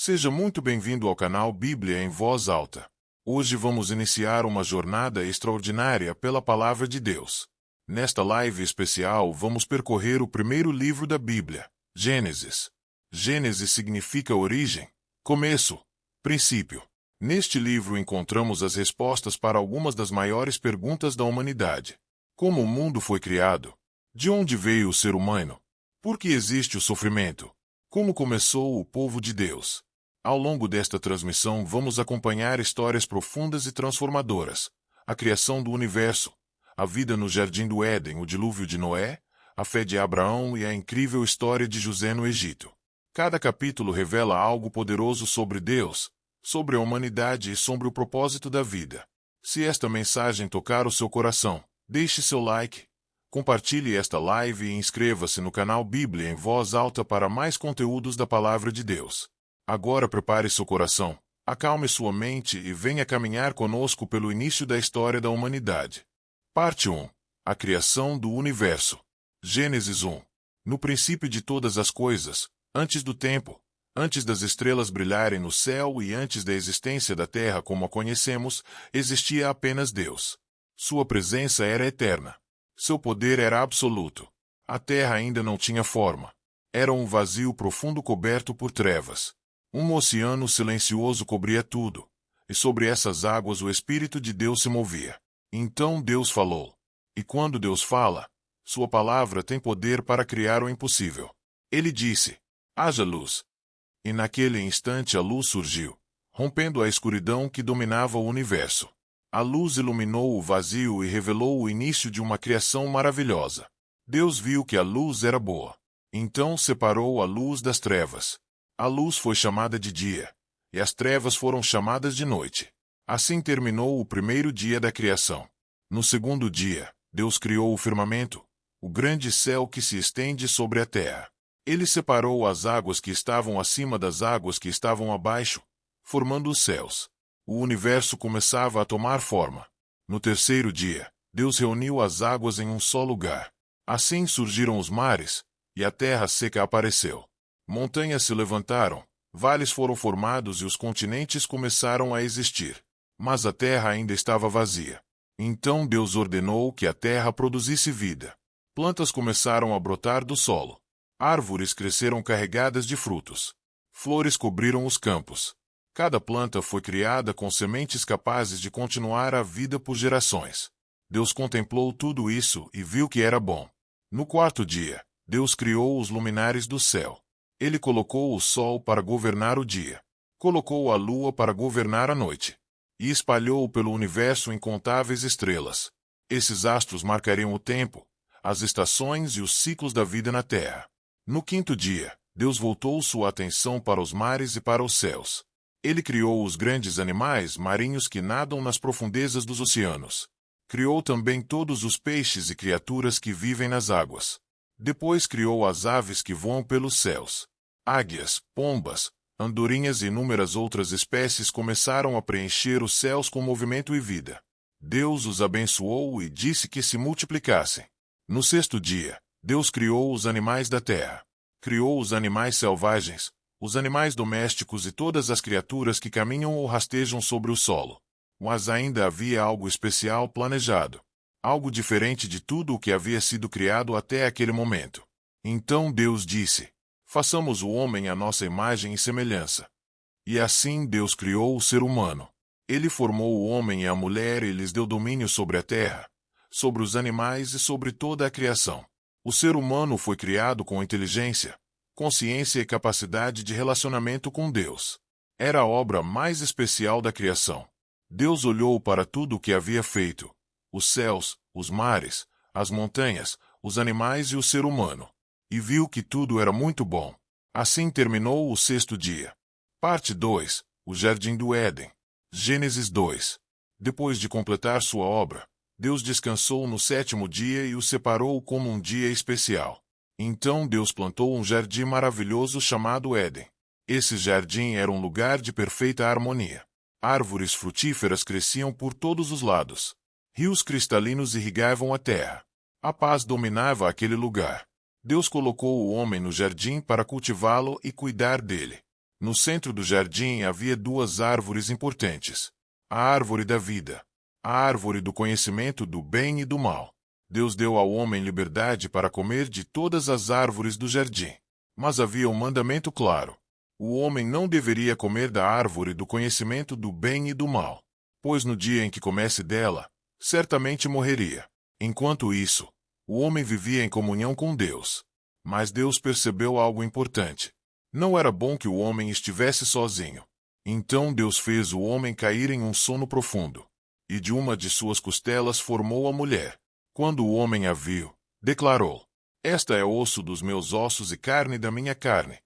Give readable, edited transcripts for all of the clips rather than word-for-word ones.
Seja muito bem-vindo ao canal Bíblia em Voz Alta. Hoje vamos iniciar uma jornada extraordinária pela Palavra de Deus. Nesta live especial vamos percorrer o primeiro livro da Bíblia, Gênesis. Gênesis significa origem, começo, princípio. Neste livro encontramos as respostas para algumas das maiores perguntas da humanidade. Como o mundo foi criado? De onde veio o ser humano? Por que existe o sofrimento? Como começou o povo de Deus? Ao longo desta transmissão vamos acompanhar histórias profundas e transformadoras, a criação do universo, a vida no Jardim do Éden, o dilúvio de Noé, a fé de Abraão e a incrível história de José no Egito. Cada capítulo revela algo poderoso sobre Deus, sobre a humanidade e sobre o propósito da vida. Se esta mensagem tocar o seu coração, deixe seu like, compartilhe esta live e inscreva-se no canal Bíblia em Voz Alta para mais conteúdos da Palavra de Deus. Agora prepare seu coração, acalme sua mente e venha caminhar conosco pelo início da história da humanidade. Parte 1. A criação do universo. Gênesis 1. No princípio de todas as coisas, antes do tempo, antes das estrelas brilharem no céu e antes da existência da terra como a conhecemos, existia apenas Deus. Sua presença era eterna. Seu poder era absoluto. A terra ainda não tinha forma. Era um vazio profundo coberto por trevas. Um oceano silencioso cobria tudo, e sobre essas águas o Espírito de Deus se movia. Então Deus falou. E quando Deus fala, sua palavra tem poder para criar o impossível. Ele disse: haja luz. E naquele instante a luz surgiu, rompendo a escuridão que dominava o universo. A luz iluminou o vazio e revelou o início de uma criação maravilhosa. Deus viu que a luz era boa. Então separou a luz das trevas. A luz foi chamada de dia, e as trevas foram chamadas de noite. Assim terminou o primeiro dia da criação. No segundo dia, Deus criou o firmamento, o grande céu que se estende sobre a terra. Ele separou as águas que estavam acima das águas que estavam abaixo, formando os céus. O universo começava a tomar forma. No terceiro dia, Deus reuniu as águas em um só lugar. Assim surgiram os mares, e a terra seca apareceu. Montanhas se levantaram, vales foram formados e os continentes começaram a existir. Mas a terra ainda estava vazia. Então Deus ordenou que a terra produzisse vida. Plantas começaram a brotar do solo. Árvores cresceram carregadas de frutos. Flores cobriram os campos. Cada planta foi criada com sementes capazes de continuar a vida por gerações. Deus contemplou tudo isso e viu que era bom. No quarto dia, Deus criou os luminares do céu. Ele colocou o sol para governar o dia. Colocou a lua para governar a noite. E espalhou pelo universo incontáveis estrelas. Esses astros marcariam o tempo, as estações e os ciclos da vida na terra. No quinto dia, Deus voltou sua atenção para os mares e para os céus. Ele criou os grandes animais marinhos que nadam nas profundezas dos oceanos. Criou também todos os peixes e criaturas que vivem nas águas. Depois criou as aves que voam pelos céus. Águias, pombas, andorinhas e inúmeras outras espécies começaram a preencher os céus com movimento e vida. Deus os abençoou e disse que se multiplicassem. No sexto dia, Deus criou os animais da terra. Criou os animais selvagens, os animais domésticos e todas as criaturas que caminham ou rastejam sobre o solo. Mas ainda havia algo especial planejado. Algo diferente de tudo o que havia sido criado até aquele momento. Então Deus disse: façamos o homem à nossa imagem e semelhança. E assim Deus criou o ser humano. Ele formou o homem e a mulher e lhes deu domínio sobre a terra, sobre os animais e sobre toda a criação. O ser humano foi criado com inteligência, consciência e capacidade de relacionamento com Deus. Era a obra mais especial da criação. Deus olhou para tudo o que havia feito: os céus, os mares, as montanhas, os animais e o ser humano. E viu que tudo era muito bom. Assim terminou o sexto dia. Parte 2. O Jardim do Éden. Gênesis 2. Depois de completar sua obra, Deus descansou no sétimo dia e o separou como um dia especial. Então Deus plantou um jardim maravilhoso chamado Éden. Esse jardim era um lugar de perfeita harmonia. Árvores frutíferas cresciam por todos os lados. Rios cristalinos irrigavam a terra. A paz dominava aquele lugar. Deus colocou o homem no jardim para cultivá-lo e cuidar dele. No centro do jardim havia duas árvores importantes: a árvore da vida, a árvore do conhecimento do bem e do mal. Deus deu ao homem liberdade para comer de todas as árvores do jardim. Mas havia um mandamento claro: o homem não deveria comer da árvore do conhecimento do bem e do mal, pois no dia em que comesse dela, certamente morreria. Enquanto isso, o homem vivia em comunhão com Deus. Mas Deus percebeu algo importante. Não era bom que o homem estivesse sozinho. Então Deus fez o homem cair em um sono profundo, e de uma de suas costelas formou a mulher. Quando o homem a viu, declarou: Esta é osso dos meus ossos e carne da minha carne.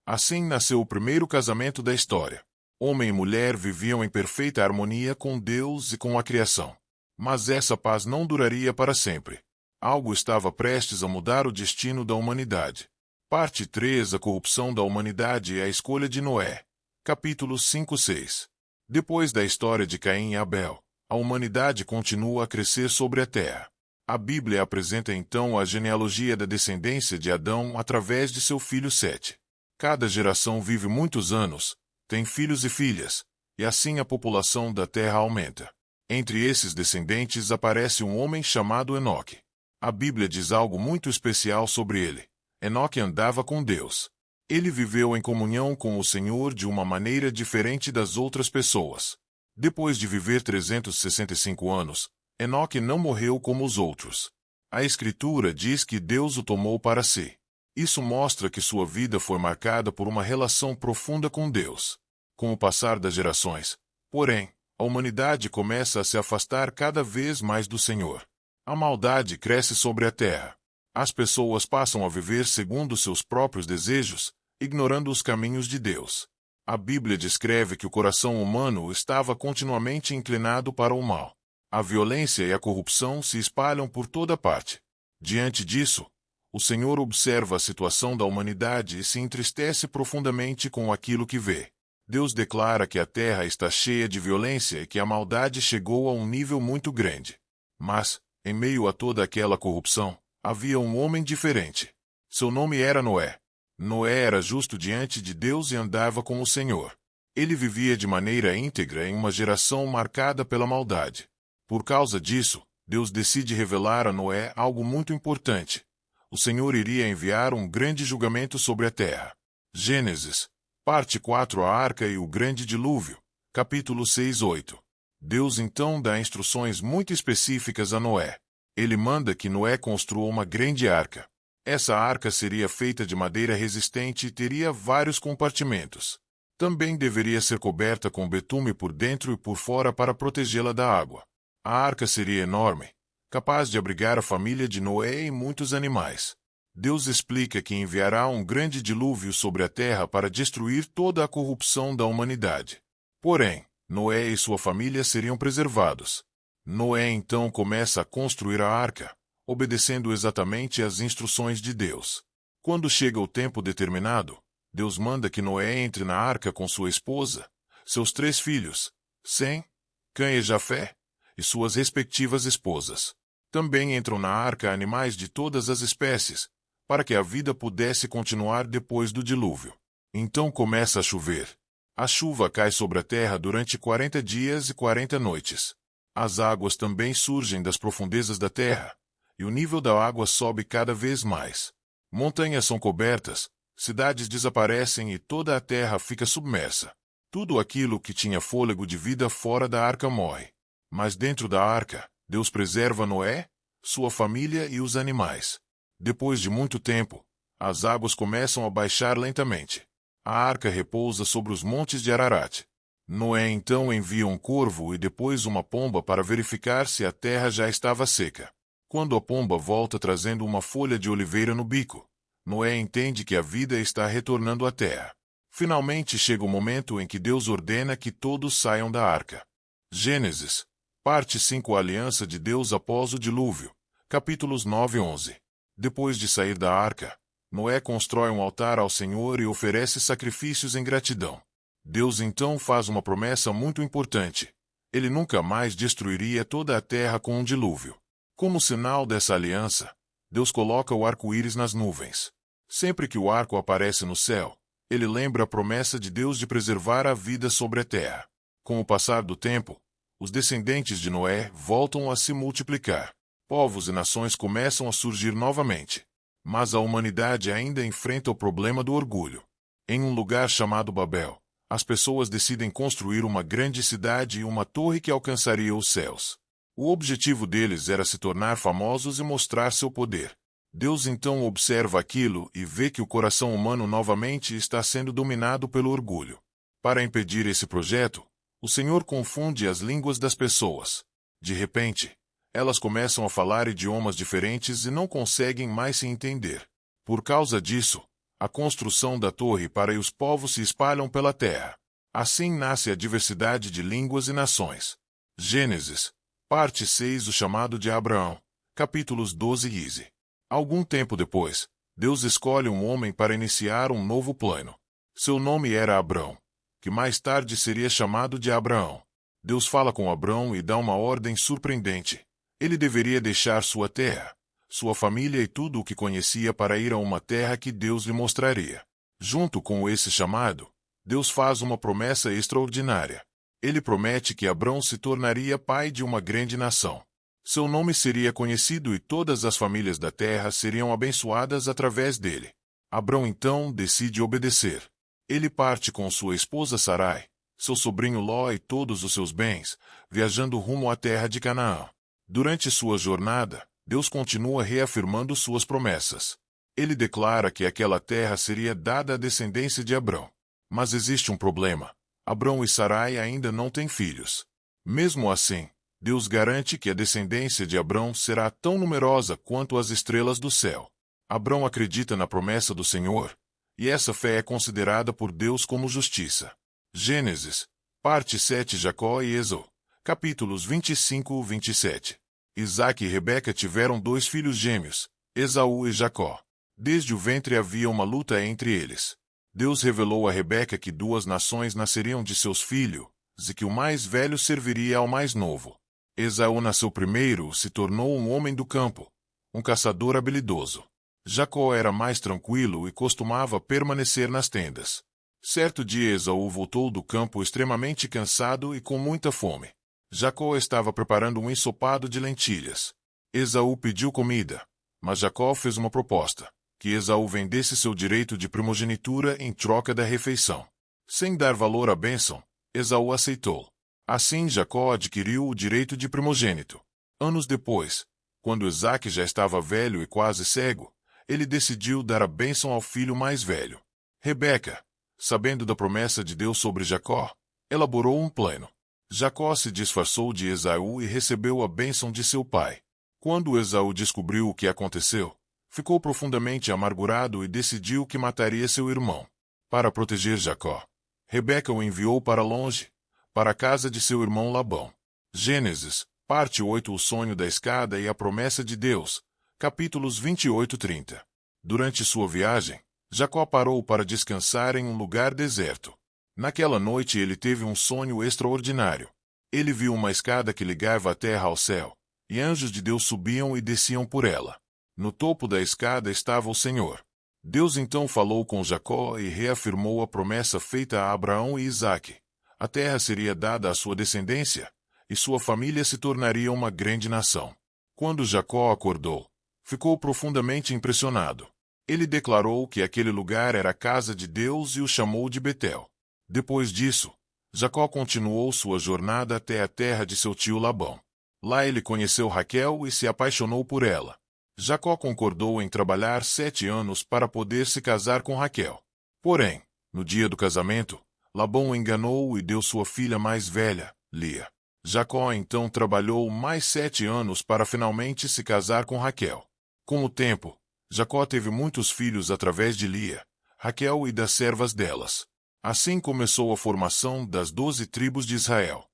Assim nasceu o primeiro casamento da história. Homem e mulher viviam em perfeita harmonia com Deus e com a criação. Mas essa paz não duraria para sempre. Algo estava prestes a mudar o destino da humanidade. Parte 3: A corrupção da humanidade e a escolha de Noé. Capítulos 5-6. Depois da história de Caim e Abel, a humanidade continua a crescer sobre a terra. A Bíblia apresenta então a genealogia da descendência de Adão através de seu filho Sete. Cada geração vive muitos anos, tem filhos e filhas, e assim a população da terra aumenta. Entre esses descendentes aparece um homem chamado Enoque. A Bíblia diz algo muito especial sobre ele. Enoque andava com Deus. Ele viveu em comunhão com o Senhor de uma maneira diferente das outras pessoas. Depois de viver 365 anos, Enoque não morreu como os outros. A Escritura diz que Deus o tomou para si. Isso mostra que sua vida foi marcada por uma relação profunda com Deus. Com o passar das gerações, porém, a humanidade começa a se afastar cada vez mais do Senhor. A maldade cresce sobre a terra. As pessoas passam a viver segundo seus próprios desejos, ignorando os caminhos de Deus. A Bíblia descreve que o coração humano estava continuamente inclinado para o mal. A violência e a corrupção se espalham por toda parte. Diante disso, o Senhor observa a situação da humanidade e se entristece profundamente com aquilo que vê. Deus declara que a terra está cheia de violência e que a maldade chegou a um nível muito grande. Mas, em meio a toda aquela corrupção, havia um homem diferente. Seu nome era Noé. Noé era justo diante de Deus e andava com o Senhor. Ele vivia de maneira íntegra em uma geração marcada pela maldade. Por causa disso, Deus decide revelar a Noé algo muito importante. O Senhor iria enviar um grande julgamento sobre a terra. Gênesis, parte 4: A Arca e o Grande Dilúvio, capítulo 6-8. Deus então dá instruções muito específicas a Noé. Ele manda que Noé construa uma grande arca. Essa arca seria feita de madeira resistente e teria vários compartimentos. Também deveria ser coberta com betume por dentro e por fora para protegê-la da água. A arca seria enorme, capaz de abrigar a família de Noé e muitos animais. Deus explica que enviará um grande dilúvio sobre a terra para destruir toda a corrupção da humanidade. Porém, Noé e sua família seriam preservados. Noé então começa a construir a arca, obedecendo exatamente às instruções de Deus. Quando chega o tempo determinado, Deus manda que Noé entre na arca com sua esposa, seus 3 filhos, Sem, Cã e Jafé, e suas respectivas esposas. Também entram na arca animais de todas as espécies, para que a vida pudesse continuar depois do dilúvio. Então começa a chover. A chuva cai sobre a terra durante 40 dias e 40 noites. As águas também surgem das profundezas da terra, e o nível da água sobe cada vez mais. Montanhas são cobertas, cidades desaparecem e toda a terra fica submersa. Tudo aquilo que tinha fôlego de vida fora da arca morre. Mas dentro da arca, Deus preserva Noé, sua família e os animais. Depois de muito tempo, as águas começam a baixar lentamente. A arca repousa sobre os montes de Ararat. Noé então envia um corvo e depois uma pomba para verificar se a terra já estava seca. Quando a pomba volta trazendo uma folha de oliveira no bico, Noé entende que a vida está retornando à terra. Finalmente chega o momento em que Deus ordena que todos saiam da arca. Gênesis, parte 5: A aliança de Deus após o dilúvio, capítulos 9-11. Depois de sair da arca, Noé constrói um altar ao Senhor e oferece sacrifícios em gratidão. Deus então faz uma promessa muito importante. Ele nunca mais destruiria toda a terra com um dilúvio. Como sinal dessa aliança, Deus coloca o arco-íris nas nuvens. Sempre que o arco aparece no céu, Ele lembra a promessa de Deus de preservar a vida sobre a terra. Com o passar do tempo, os descendentes de Noé voltam a se multiplicar. Povos e nações começam a surgir novamente. Mas a humanidade ainda enfrenta o problema do orgulho. Em um lugar chamado Babel, as pessoas decidem construir uma grande cidade e uma torre que alcançaria os céus. O objetivo deles era se tornar famosos e mostrar seu poder. Deus então observa aquilo e vê que o coração humano novamente está sendo dominado pelo orgulho. Para impedir esse projeto, o Senhor confunde as línguas das pessoas. De repente, elas começam a falar idiomas diferentes e não conseguem mais se entender. Por causa disso, a construção da torre para e os povos se espalham pela terra. Assim nasce a diversidade de línguas e nações. Gênesis, parte 6. O chamado de Abraão, capítulos 12 e 15. Algum tempo depois, Deus escolhe um homem para iniciar um novo plano. Seu nome era Abrão, que mais tarde seria chamado de Abraão. Deus fala com Abrão e dá uma ordem surpreendente. Ele deveria deixar sua terra, sua família e tudo o que conhecia para ir a uma terra que Deus lhe mostraria. Junto com esse chamado, Deus faz uma promessa extraordinária. Ele promete que Abrão se tornaria pai de uma grande nação. Seu nome seria conhecido e todas as famílias da terra seriam abençoadas através dele. Abrão então decide obedecer. Ele parte com sua esposa Sarai, seu sobrinho Ló e todos os seus bens, viajando rumo à terra de Canaã. Durante sua jornada, Deus continua reafirmando suas promessas. Ele declara que aquela terra seria dada à descendência de Abrão. Mas existe um problema. Abrão e Sarai ainda não têm filhos. Mesmo assim, Deus garante que a descendência de Abrão será tão numerosa quanto as estrelas do céu. Abrão acredita na promessa do Senhor, e essa fé é considerada por Deus como justiça. Gênesis, parte 7. Jacó e Esau, capítulos 25 e 27. Isaque e Rebeca tiveram 2 filhos gêmeos, Esaú e Jacó. Desde o ventre havia uma luta entre eles. Deus revelou a Rebeca que 2 nações nasceriam de seus filhos, e que o mais velho serviria ao mais novo. Esaú nasceu primeiro e se tornou um homem do campo, um caçador habilidoso. Jacó era mais tranquilo e costumava permanecer nas tendas. Certo dia Esaú voltou do campo extremamente cansado e com muita fome. Jacó estava preparando um ensopado de lentilhas. Esaú pediu comida, mas Jacó fez uma proposta, que Esaú vendesse seu direito de primogenitura em troca da refeição. Sem dar valor à bênção, Esaú aceitou. Assim Jacó adquiriu o direito de primogênito. Anos depois, quando Isaque já estava velho e quase cego, ele decidiu dar a bênção ao filho mais velho. Rebeca, sabendo da promessa de Deus sobre Jacó, elaborou um plano. Jacó se disfarçou de Esaú e recebeu a bênção de seu pai. Quando Esaú descobriu o que aconteceu, ficou profundamente amargurado e decidiu que mataria seu irmão. Para proteger Jacó, Rebeca o enviou para longe, para a casa de seu irmão Labão. Gênesis, parte 8. O sonho da escada e a promessa de Deus, capítulos 28 e 30. Durante sua viagem, Jacó parou para descansar em um lugar deserto. Naquela noite ele teve um sonho extraordinário. Ele viu uma escada que ligava a terra ao céu, e anjos de Deus subiam e desciam por ela. No topo da escada estava o Senhor. Deus então falou com Jacó e reafirmou a promessa feita a Abraão e Isaque. A terra seria dada à sua descendência, e sua família se tornaria uma grande nação. Quando Jacó acordou, ficou profundamente impressionado. Ele declarou que aquele lugar era a casa de Deus e o chamou de Betel. Depois disso, Jacó continuou sua jornada até a terra de seu tio Labão. Lá ele conheceu Raquel e se apaixonou por ela. Jacó concordou em trabalhar 7 anos para poder se casar com Raquel. Porém, no dia do casamento, Labão o enganou e deu sua filha mais velha, Lia. Jacó então trabalhou mais 7 anos para finalmente se casar com Raquel. Com o tempo, Jacó teve muitos filhos através de Lia, Raquel e das servas delas. Assim começou a formação das 12 tribos de Israel.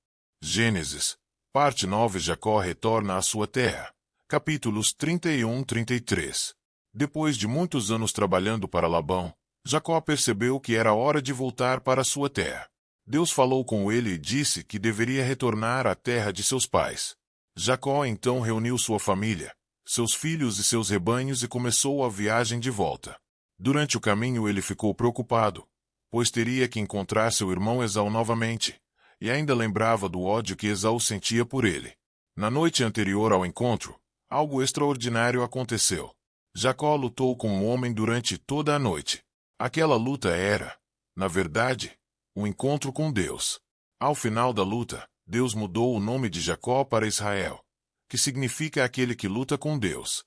Gênesis, parte 9. Jacó retorna à sua terra. Capítulos 31 e 33. Depois de muitos anos trabalhando para Labão, Jacó percebeu que era hora de voltar para sua terra. Deus falou com ele e disse que deveria retornar à terra de seus pais. Jacó então reuniu sua família, seus filhos e seus rebanhos e começou a viagem de volta. Durante o caminho ele ficou preocupado, pois teria que encontrar seu irmão Esaú novamente, e ainda lembrava do ódio que Esaú sentia por ele. Na noite anterior ao encontro, algo extraordinário aconteceu. Jacó lutou com um homem durante toda a noite. Aquela luta era, na verdade, um encontro com Deus. Ao final da luta, Deus mudou o nome de Jacó para Israel, que significa aquele que luta com Deus.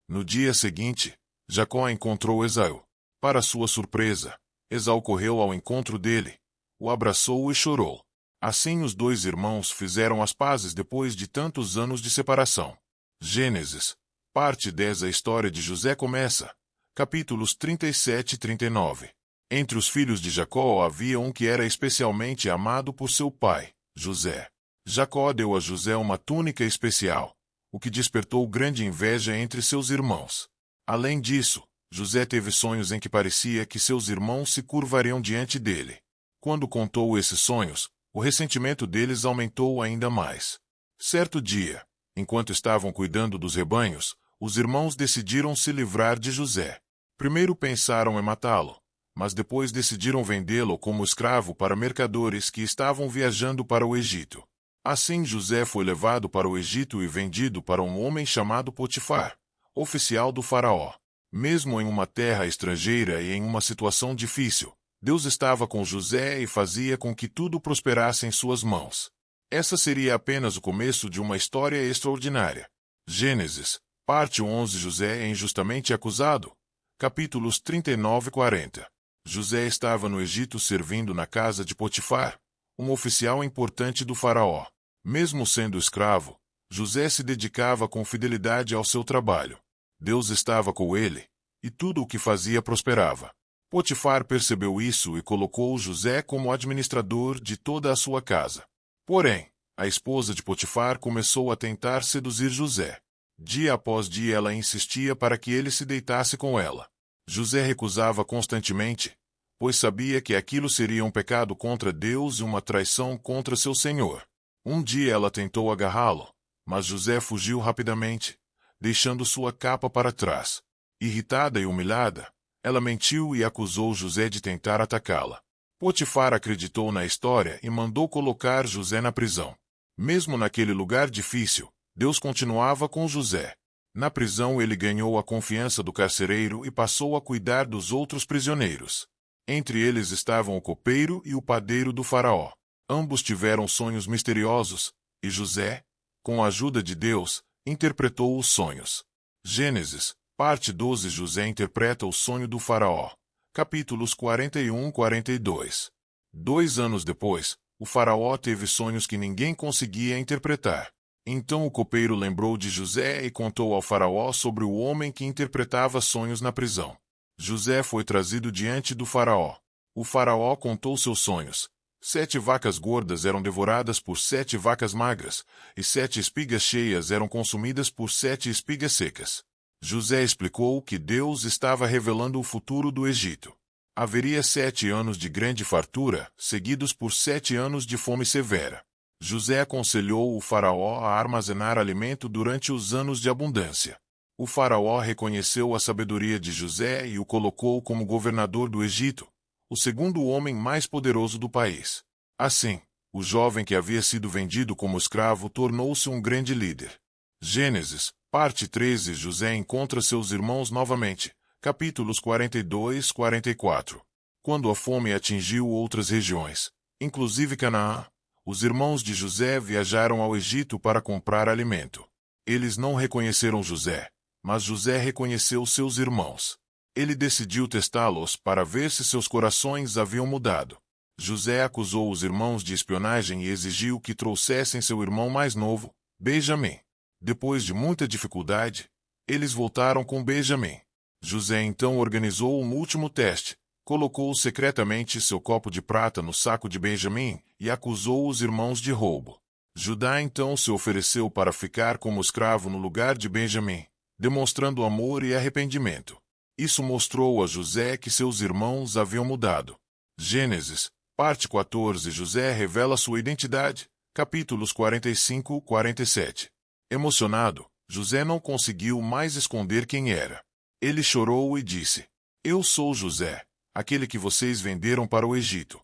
No dia seguinte, Jacó encontrou Esaú. Para sua surpresa, Esaú correu ao encontro dele, o abraçou e chorou. Assim os dois irmãos fizeram as pazes depois de tantos anos de separação. Gênesis, parte 10. A história de José começa. Capítulos 37 e 39. Entre os filhos de Jacó havia um que era especialmente amado por seu pai, José. Jacó deu a José uma túnica especial, o que despertou grande inveja entre seus irmãos. Além disso, José teve sonhos em que parecia que seus irmãos se curvariam diante dele. Quando contou esses sonhos, o ressentimento deles aumentou ainda mais. Certo dia, enquanto estavam cuidando dos rebanhos, os irmãos decidiram se livrar de José. Primeiro pensaram em matá-lo, mas depois decidiram vendê-lo como escravo para mercadores que estavam viajando para o Egito. Assim José foi levado para o Egito e vendido para um homem chamado Potifar, oficial do faraó. Mesmo em uma terra estrangeira e em uma situação difícil, Deus estava com José e fazia com que tudo prosperasse em suas mãos. Essa seria apenas o começo de uma história extraordinária. Gênesis, parte 11. José é injustamente acusado. Capítulos 39 e 40. José estava no Egito servindo na casa de Potifar, um oficial importante do faraó. Mesmo sendo escravo, José se dedicava com fidelidade ao seu trabalho. Deus estava com ele, e tudo o que fazia prosperava. Potifar percebeu isso e colocou José como administrador de toda a sua casa. Porém, a esposa de Potifar começou a tentar seduzir José. Dia após dia ela insistia para que ele se deitasse com ela. José recusava constantemente, pois sabia que aquilo seria um pecado contra Deus e uma traição contra seu senhor. Um dia ela tentou agarrá-lo, mas José fugiu rapidamente, deixando sua capa para trás. Irritada e humilhada, ela mentiu e acusou José de tentar atacá-la. Potifar acreditou na história e mandou colocar José na prisão. Mesmo naquele lugar difícil, Deus continuava com José. Na prisão ele ganhou a confiança do carcereiro e passou a cuidar dos outros prisioneiros. Entre eles estavam o copeiro e o padeiro do faraó. Ambos tiveram sonhos misteriosos, e José, com a ajuda de Deus, interpretou os sonhos. Gênesis, parte 12. José interpreta o sonho do faraó. Capítulos 41 e 42. 2 anos depois, o faraó teve sonhos que ninguém conseguia interpretar. Então o copeiro lembrou de José e contou ao faraó sobre o homem que interpretava sonhos na prisão. José foi trazido diante do faraó. O faraó contou seus sonhos. 7 vacas gordas eram devoradas por 7 vacas magras, e 7 espigas cheias eram consumidas por 7 espigas secas. José explicou que Deus estava revelando o futuro do Egito. Haveria 7 anos de grande fartura, seguidos por 7 anos de fome severa. José aconselhou o faraó a armazenar alimento durante os anos de abundância. O faraó reconheceu a sabedoria de José e o colocou como governador do Egito, o segundo homem mais poderoso do país. Assim, o jovem que havia sido vendido como escravo tornou-se um grande líder. Gênesis, parte 13. José encontra seus irmãos novamente. Capítulos 42 e 44. Quando a fome atingiu outras regiões, inclusive Canaã, os irmãos de José viajaram ao Egito para comprar alimento. Eles não reconheceram José, mas José reconheceu seus irmãos. Ele decidiu testá-los para ver se seus corações haviam mudado. José acusou os irmãos de espionagem e exigiu que trouxessem seu irmão mais novo, Benjamim. Depois de muita dificuldade, eles voltaram com Benjamim. José então organizou um último teste, colocou secretamente seu copo de prata no saco de Benjamim e acusou os irmãos de roubo. Judá então se ofereceu para ficar como escravo no lugar de Benjamim, demonstrando amor e arrependimento. Isso mostrou a José que seus irmãos haviam mudado. Gênesis, parte 14. José revela sua identidade. Capítulos 45 e 47. Emocionado, José não conseguiu mais esconder quem era. Ele chorou e disse: "Eu sou José, aquele que vocês venderam para o Egito.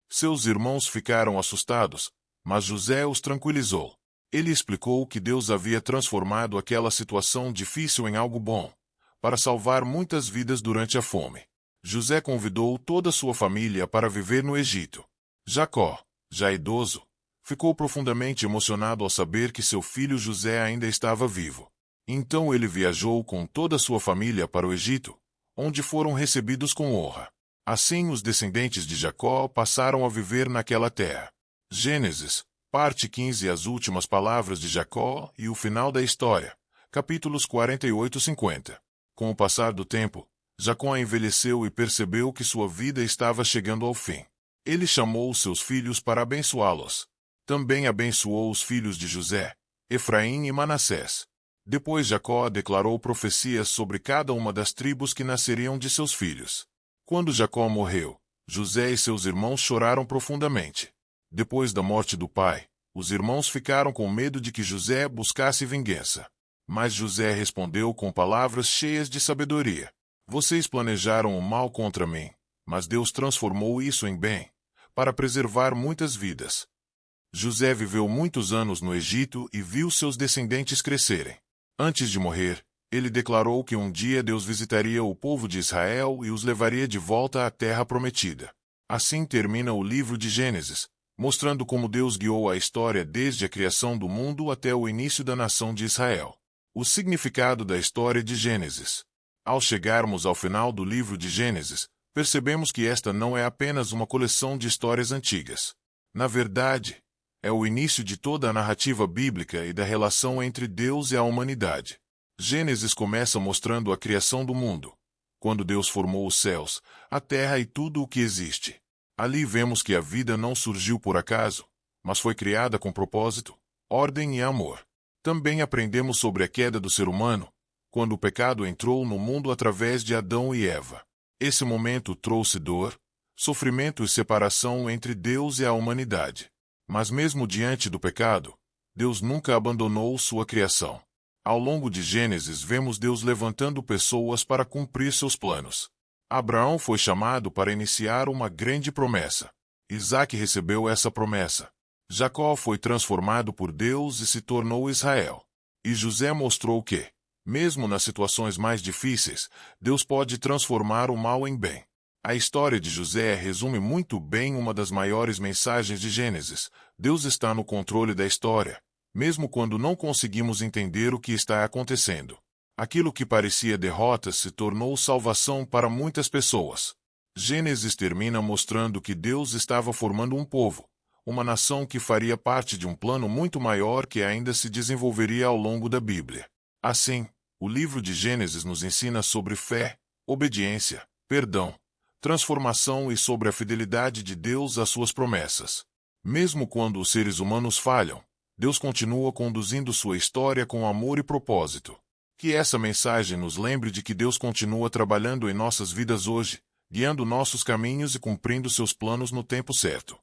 Seus irmãos ficaram assustados, mas José os tranquilizou. Ele explicou que Deus havia transformado aquela situação difícil em algo bom, para salvar muitas vidas durante a fome. José convidou toda a sua família para viver no Egito. Jacó, já idoso, ficou profundamente emocionado ao saber que seu filho José ainda estava vivo. Então ele viajou com toda a sua família para o Egito, onde foram recebidos com honra. Assim os descendentes de Jacó passaram a viver naquela terra. Gênesis, parte 15. As últimas palavras de Jacó e o final da história. Capítulos 48 e 50. Com o passar do tempo, Jacó envelheceu e percebeu que sua vida estava chegando ao fim. Ele chamou seus filhos para abençoá-los. Também abençoou os filhos de José, Efraim e Manassés. Depois Jacó declarou profecias sobre cada uma das tribos que nasceriam de seus filhos. Quando Jacó morreu, José e seus irmãos choraram profundamente. Depois da morte do pai, os irmãos ficaram com medo de que José buscasse vingança. Mas José respondeu com palavras cheias de sabedoria. Vocês planejaram o mal contra mim, mas Deus transformou isso em bem, para preservar muitas vidas. José viveu muitos anos no Egito e viu seus descendentes crescerem. Antes de morrer, ele declarou que um dia Deus visitaria o povo de Israel e os levaria de volta à terra prometida. Assim termina o livro de Gênesis, mostrando como Deus guiou a história desde a criação do mundo até o início da nação de Israel. O significado da história de Gênesis. Ao chegarmos ao final do livro de Gênesis, percebemos que esta não é apenas uma coleção de histórias antigas. Na verdade, é o início de toda a narrativa bíblica e da relação entre Deus e a humanidade. Gênesis começa mostrando a criação do mundo, quando Deus formou os céus, a terra e tudo o que existe. Ali vemos que a vida não surgiu por acaso, mas foi criada com propósito, ordem e amor. Também aprendemos sobre a queda do ser humano, quando o pecado entrou no mundo através de Adão e Eva. Esse momento trouxe dor, sofrimento e separação entre Deus e a humanidade. Mas mesmo diante do pecado, Deus nunca abandonou sua criação. Ao longo de Gênesis vemos Deus levantando pessoas para cumprir seus planos. Abraão foi chamado para iniciar uma grande promessa. Isaac recebeu essa promessa. Jacó foi transformado por Deus e se tornou Israel. E José mostrou que, mesmo nas situações mais difíceis, Deus pode transformar o mal em bem. A história de José resume muito bem uma das maiores mensagens de Gênesis. Deus está no controle da história, mesmo quando não conseguimos entender o que está acontecendo. Aquilo que parecia derrota se tornou salvação para muitas pessoas. Gênesis termina mostrando que Deus estava formando um povo, uma nação que faria parte de um plano muito maior que ainda se desenvolveria ao longo da Bíblia. Assim, o livro de Gênesis nos ensina sobre fé, obediência, perdão, transformação e sobre a fidelidade de Deus às suas promessas. Mesmo quando os seres humanos falham, Deus continua conduzindo sua história com amor e propósito. Que essa mensagem nos lembre de que Deus continua trabalhando em nossas vidas hoje, guiando nossos caminhos e cumprindo seus planos no tempo certo.